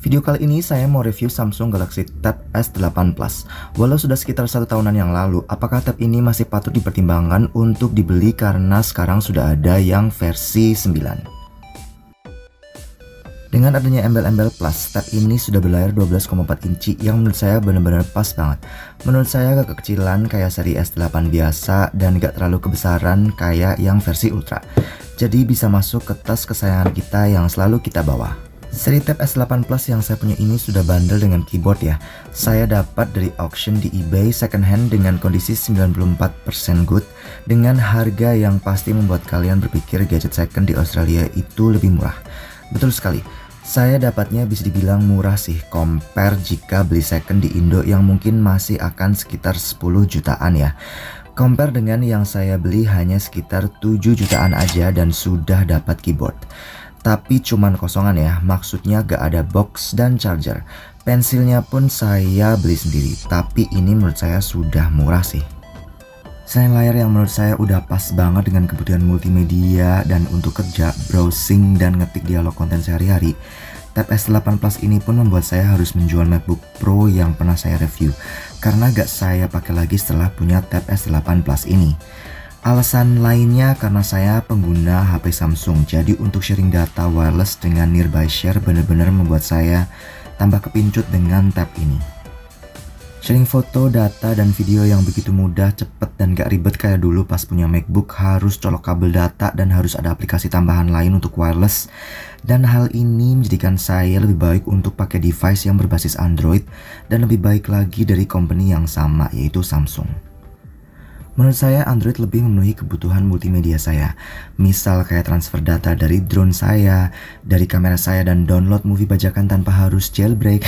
Video kali ini saya mau review Samsung Galaxy Tab S8 Plus. Walau sudah sekitar 1 tahunan yang lalu, apakah tab ini masih patut dipertimbangkan untuk dibeli karena sekarang sudah ada yang versi 9. Dengan adanya embel-embel plus, tab ini sudah berlayar 12,4 inci yang menurut saya benar-benar pas banget. Menurut saya agak kekecilan kayak seri S8 biasa dan gak terlalu kebesaran kayak yang versi Ultra. Jadi bisa masuk ke tas kesayangan kita yang selalu kita bawa. Seri Tab S8 Plus yang saya punya ini sudah bandel dengan keyboard ya. Saya dapat dari auction di eBay second hand dengan kondisi 94% good, dengan harga yang pasti membuat kalian berpikir gadget second di Australia itu lebih murah. Betul sekali, saya dapatnya bisa dibilang murah sih compare jika beli second di Indo yang mungkin masih akan sekitar 10 jutaan ya. Compare dengan yang saya beli hanya sekitar 7 jutaan aja dan sudah dapat keyboard. Tapi cuman kosongan ya, maksudnya gak ada box dan charger. Pensilnya pun saya beli sendiri, tapi ini menurut saya sudah murah sih. Selain layar yang menurut saya udah pas banget dengan kebutuhan multimedia dan untuk kerja, browsing, dan ngetik dialog konten sehari-hari, Tab S8 Plus ini pun membuat saya harus menjual MacBook Pro yang pernah saya review, karena gak saya pakai lagi setelah punya Tab S8 Plus ini. Alasan lainnya karena saya pengguna HP Samsung, jadi untuk sharing data wireless dengan Nearby Share benar-benar membuat saya tambah kepincut dengan tab ini. Sharing foto, data, dan video yang begitu mudah, cepet, dan gak ribet kayak dulu pas punya MacBook harus colok kabel data dan harus ada aplikasi tambahan lain untuk wireless. Dan hal ini menjadikan saya lebih baik untuk pakai device yang berbasis Android dan lebih baik lagi dari company yang sama, yaitu Samsung. Menurut saya Android lebih memenuhi kebutuhan multimedia saya. Misal kayak transfer data dari drone saya, dari kamera saya dan download movie bajakan tanpa harus jailbreak.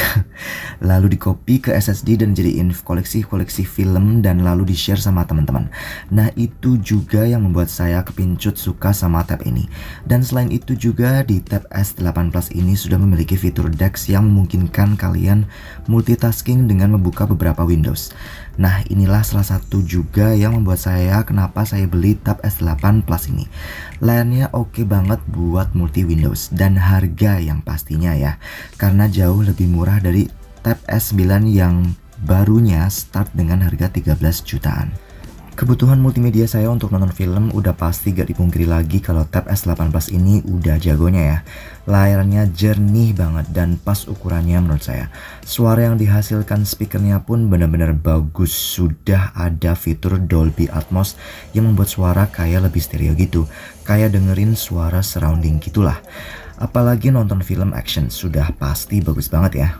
Lalu di copy ke SSD dan jadiin koleksi-koleksi film dan lalu di share sama teman-teman. Nah itu juga yang membuat saya kepincut suka sama tab ini. Dan selain itu juga di tab S8 Plus ini sudah memiliki fitur DeX yang memungkinkan kalian multitasking dengan membuka beberapa Windows. Nah inilah salah satu juga yang membuat saya kenapa saya beli Tab S8 Plus ini. Layarnya oke banget buat multi Windows dan harga yang pastinya ya, karena jauh lebih murah dari Tab S9 yang barunya start dengan harga 13 jutaan. Kebutuhan multimedia saya untuk nonton film udah pasti gak dipungkiri lagi kalau Tab S8 Plus ini udah jagonya ya. Layarnya jernih banget dan pas ukurannya menurut saya. Suara yang dihasilkan speakernya pun benar-benar bagus. Sudah ada fitur Dolby Atmos yang membuat suara kayak lebih stereo gitu. Kayak dengerin suara surrounding gitulah. Apalagi nonton film action sudah pasti bagus banget ya.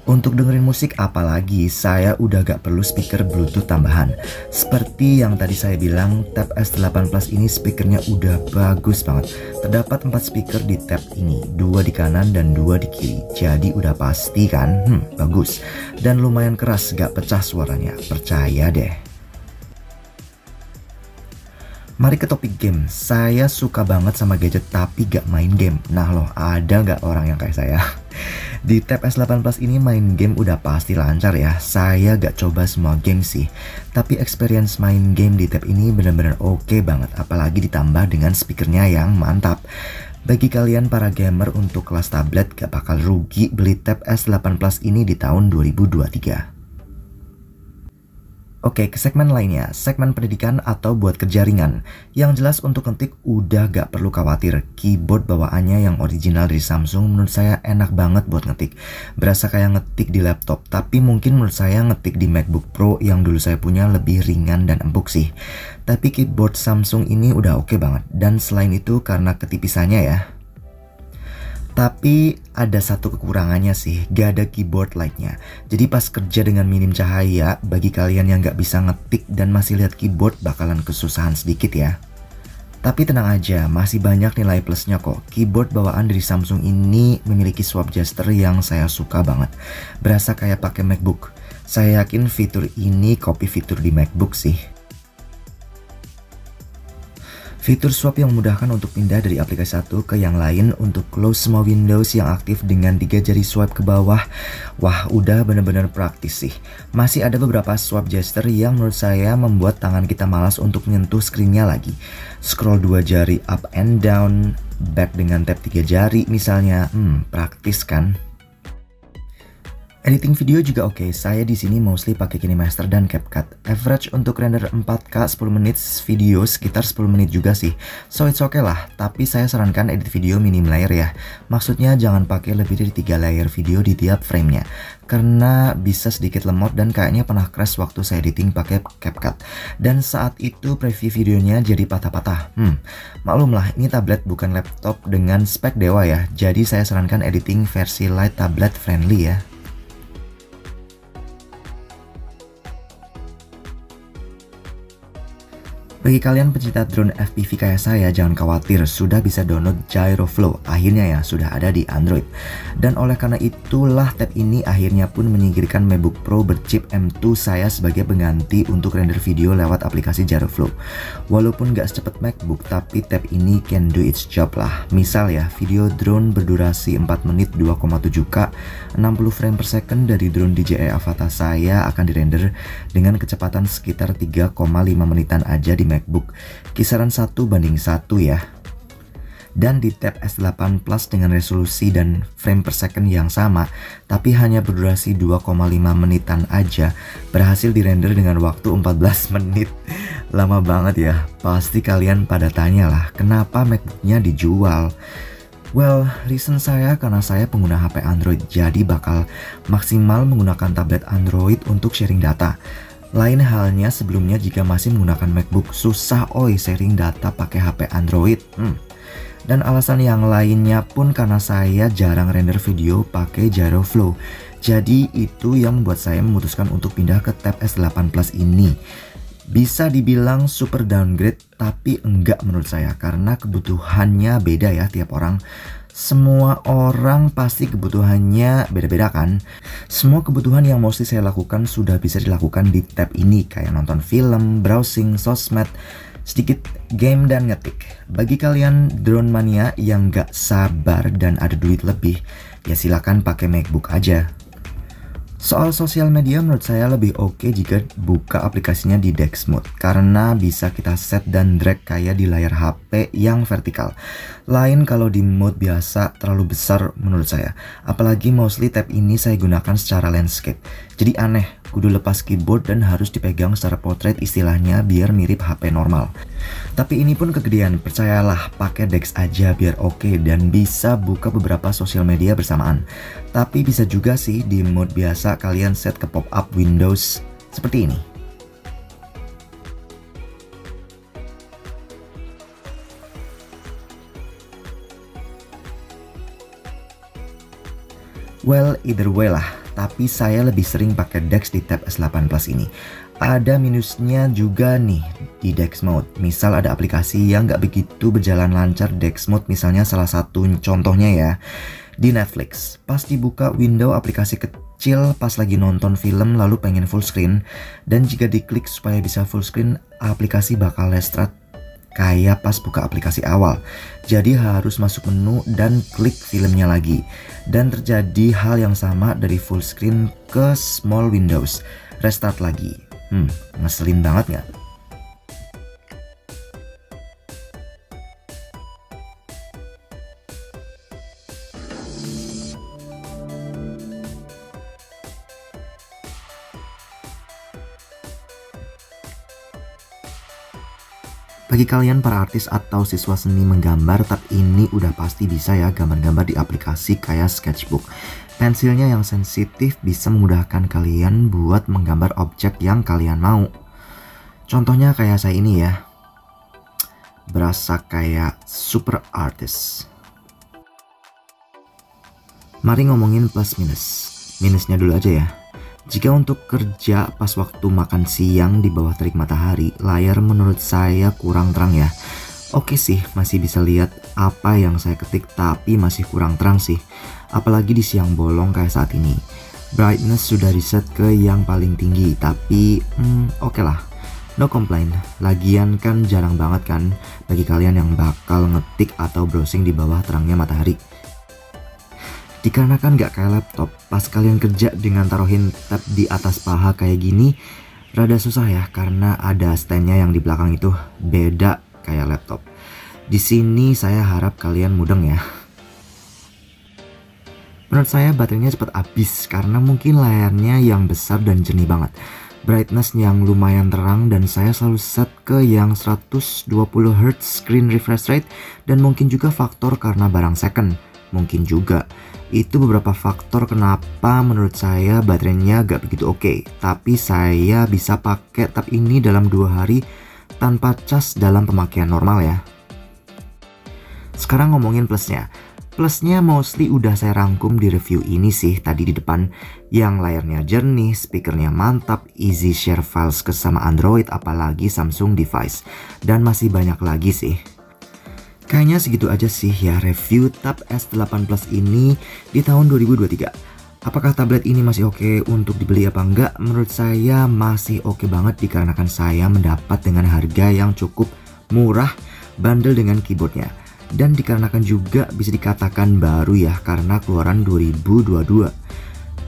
Untuk dengerin musik apalagi saya udah gak perlu speaker Bluetooth tambahan. Seperti yang tadi saya bilang, Tab S8 Plus ini speakernya udah bagus banget. Terdapat 4 speaker di tab ini, 2 di kanan dan 2 di kiri. Jadi udah pasti kan, bagus. Dan lumayan keras, gak pecah suaranya, percaya deh. Mari ke topik game. Saya suka banget sama gadget tapi gak main game. Nah loh, ada gak orang yang kayak saya? Di Tab S8 Plus ini main game udah pasti lancar ya. Saya gak coba semua game sih, tapi experience main game di tab ini benar-benar oke banget. Apalagi ditambah dengan speakernya yang mantap. Bagi kalian para gamer untuk kelas tablet gak bakal rugi beli Tab S8 Plus ini di tahun 2023. Oke, ke segmen lainnya, segmen pendidikan atau buat kerja ringan. Yang jelas untuk ngetik udah gak perlu khawatir. Keyboard bawaannya yang original dari Samsung menurut saya enak banget buat ngetik. Berasa kayak ngetik di laptop, tapi mungkin menurut saya ngetik di MacBook Pro yang dulu saya punya lebih ringan dan empuk sih. Tapi keyboard Samsung ini udah oke banget. Dan selain itu karena ketipisannya ya. Tapi ada satu kekurangannya sih, gak ada keyboard lightnya. Jadi pas kerja dengan minim cahaya, bagi kalian yang gak bisa ngetik dan masih lihat keyboard bakalan kesusahan sedikit ya. Tapi tenang aja, masih banyak nilai plusnya kok. Keyboard bawaan dari Samsung ini memiliki swap gesture yang saya suka banget. Berasa kayak pakai MacBook. Saya yakin fitur ini copy fitur di MacBook sih. Fitur swap yang memudahkan untuk pindah dari aplikasi satu ke yang lain untuk close semua Windows yang aktif dengan 3 jari swipe ke bawah. Wah, udah bener-bener praktis sih. Masih ada beberapa swap gesture yang menurut saya membuat tangan kita malas untuk menyentuh screennya lagi. Scroll 2 jari up and down, back dengan tap 3 jari misalnya. Praktis kan? Editing video juga oke. Saya di sini mostly pakai KineMaster dan CapCut. Average untuk render 4K 10 menit video sekitar 10 menit juga sih. So it's okay lah, tapi saya sarankan edit video minim layer ya. Maksudnya jangan pakai lebih dari 3 layer video di tiap framenya. Karena bisa sedikit lemot dan kayaknya pernah crash waktu saya editing pakai CapCut. Dan saat itu preview videonya jadi patah-patah. Maklumlah, ini tablet bukan laptop dengan spek dewa ya. Jadi saya sarankan editing versi light tablet friendly ya. Bagi kalian pecinta drone FPV kayak saya, jangan khawatir, sudah bisa download Gyroflow. Akhirnya ya, sudah ada di Android. Dan oleh karena itulah tab ini akhirnya pun menyingkirkan MacBook Pro berchip M2 saya sebagai pengganti untuk render video lewat aplikasi Gyroflow. Walaupun gak secepat MacBook, tapi tab ini can do its job lah. Misal ya, video drone berdurasi 4 menit 2,7K, 60 frame per second dari drone DJI Avata saya akan dirender dengan kecepatan sekitar 3,5 menitan aja di MacBook, kisaran 1:1 ya. Dan di tab S8 Plus dengan resolusi dan frame per second yang sama, tapi hanya berdurasi 2,5 menitan aja, berhasil dirender dengan waktu 14 menit. Lama banget ya. Pasti kalian pada tanya lah, kenapa MacBooknya dijual? Well, reason saya karena saya pengguna HP Android, jadi bakal maksimal menggunakan tablet Android untuk sharing data. Lain halnya sebelumnya jika masih menggunakan MacBook, susah sharing data pakai HP Android. Dan alasan yang lainnya pun karena saya jarang render video pakai Gyroflow. Jadi itu yang membuat saya memutuskan untuk pindah ke tab S8 Plus ini. Bisa dibilang super downgrade, tapi enggak menurut saya karena kebutuhannya beda ya tiap orang. Semua orang pasti kebutuhannya beda-beda kan. Semua kebutuhan yang mesti saya lakukan sudah bisa dilakukan di tab ini, kayak nonton film, browsing, sosmed, sedikit game dan ngetik. Bagi kalian drone mania yang gak sabar dan ada duit lebih, ya silakan pakai MacBook aja. Soal sosial media menurut saya lebih oke jika buka aplikasinya di Dex Mode karena bisa kita set dan drag kayak di layar HP yang vertikal. Lain kalau di mode biasa terlalu besar menurut saya. Apalagi mostly tab ini saya gunakan secara landscape. Jadi aneh, kudu lepas keyboard dan harus dipegang secara portrait istilahnya biar mirip HP normal. Tapi ini pun kegedean, percayalah, pakai Dex aja biar oke dan bisa buka beberapa sosial media bersamaan. Tapi bisa juga sih di mode biasa kalian set ke pop-up Windows seperti ini. Well, either way lah, tapi saya lebih sering pakai Dex di tab S8 Plus ini. Ada minusnya juga nih di Dex Mode. Misal ada aplikasi yang nggak begitu berjalan lancar Dex Mode, misalnya salah satu contohnya ya, di Netflix. Pas dibuka window aplikasi kecil pas lagi nonton film lalu pengen full screen, dan jika diklik supaya bisa full screen, aplikasi bakal restart kayak pas buka aplikasi awal. Jadi harus masuk menu dan klik filmnya lagi. Dan terjadi hal yang sama dari full screen ke small windows, restart lagi. Ngeselin banget nggak? Bagi kalian para artis atau siswa seni menggambar, tab ini udah pasti bisa ya gambar-gambar di aplikasi kayak Sketchbook. Pensilnya yang sensitif bisa memudahkan kalian buat menggambar objek yang kalian mau. Contohnya kayak saya ini ya. Berasa kayak super artist. Mari ngomongin plus minus. Minusnya dulu aja ya. Jika untuk kerja pas waktu makan siang di bawah terik matahari, layar menurut saya kurang terang ya. Oke sih, masih bisa lihat apa yang saya ketik, tapi masih kurang terang sih. Apalagi di siang bolong kayak saat ini. Brightness sudah reset ke yang paling tinggi, tapi oke lah. No complain, lagian kan jarang banget kan bagi kalian yang bakal ngetik atau browsing di bawah terangnya matahari. Dikarenakan gak kayak laptop, pas kalian kerja dengan taruhin tab di atas paha kayak gini, rada susah ya karena ada standnya yang di belakang itu beda kayak laptop. Di sini saya harap kalian mudeng ya. Menurut saya baterainya cepat habis karena mungkin layarnya yang besar dan jernih banget. Brightness yang lumayan terang dan saya selalu set ke yang 120 Hz screen refresh rate, dan mungkin juga faktor karena barang second. Mungkin juga itu beberapa faktor kenapa menurut saya baterainya gak begitu oke. Tapi saya bisa pakai tab ini dalam 2 hari tanpa cas dalam pemakaian normal ya. Sekarang ngomongin plusnya. Plusnya mostly udah saya rangkum di review ini sih tadi di depan. Yang layarnya jernih, speakernya mantap, easy share files ke sama Android apalagi Samsung device. Dan masih banyak lagi sih. Kayaknya segitu aja sih ya review Tab S8 Plus ini di tahun 2023. Apakah tablet ini masih oke untuk dibeli apa enggak? Menurut saya masih oke banget dikarenakan saya mendapat dengan harga yang cukup murah, bundle dengan keyboardnya. Dan dikarenakan juga bisa dikatakan baru ya karena keluaran 2022.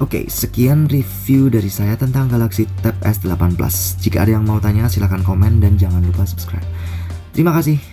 Oke, sekian review dari saya tentang Galaxy Tab S8 Plus. Jika ada yang mau tanya silahkan komen dan jangan lupa subscribe. Terima kasih.